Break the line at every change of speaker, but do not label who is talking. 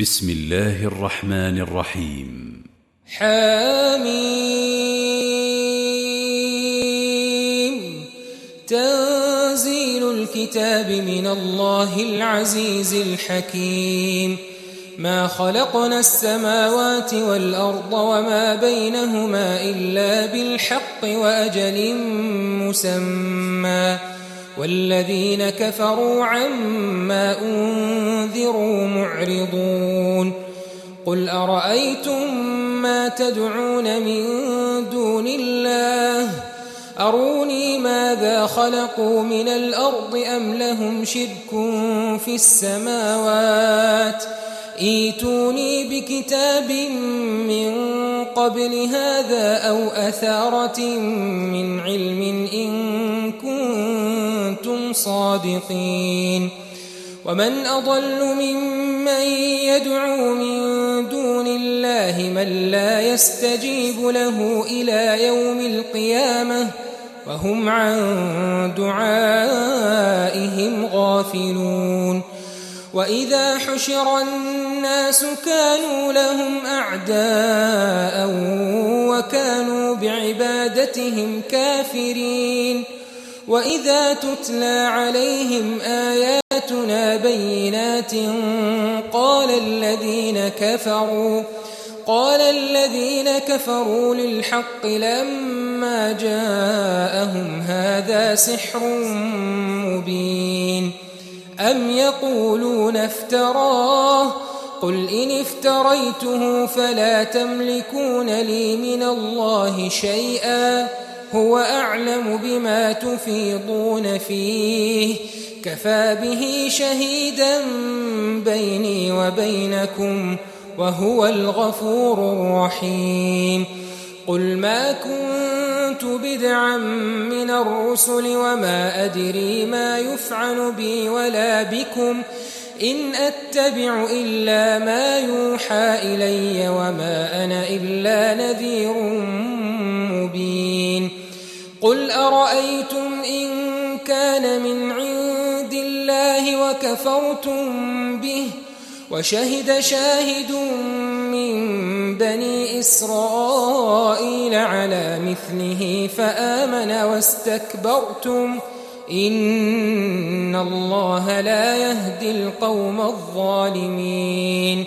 بسم الله الرحمن الرحيم.
حميم. تنزيل الكتاب من الله العزيز الحكيم. ما خلقنا السماوات والأرض وما بينهما إلا بالحق وأجل مسمى، والذين كفروا عما أنذروا معرضون. قل أرأيتم ما تدعون من دون الله أروني ماذا خلقوا من الأرض أم لهم شرك في السماوات ائتوني بكتاب من قبل هذا أو أثارة من علم إن كنتم صادقين. ومن أضل ممن يدعو من دون الله من لا يستجيب له إلى يوم القيامة وهم عن دعائهم غافلون. وإذا حشر الناس كانوا لهم أعداء وكانوا بعبادتهم كافرين. وإذا تتلى عليهم آياتنا بينات قال الذين كفروا للحق لما جاءهم هذا سحر مبين. أم يقولون افتراه قل إن افتريته فلا تملكون لي من الله شيئا هو أعلم بما تفيضون فيه كفى به شهيدا بيني وبينكم وهو الغفور الرحيم. قل ما كنت بدعا من الرسل وما أدري ما يفعل بي ولا بكم إن أتبع إلا ما يوحى إلي وما أنا إلا نذير مبين. قل أرأيتم إن كان من عند الله وكفرتم به وشهد شاهد من بني إسرائيل على مثله فآمن واستكبرتم إن الله لا يهدي القوم الظالمين.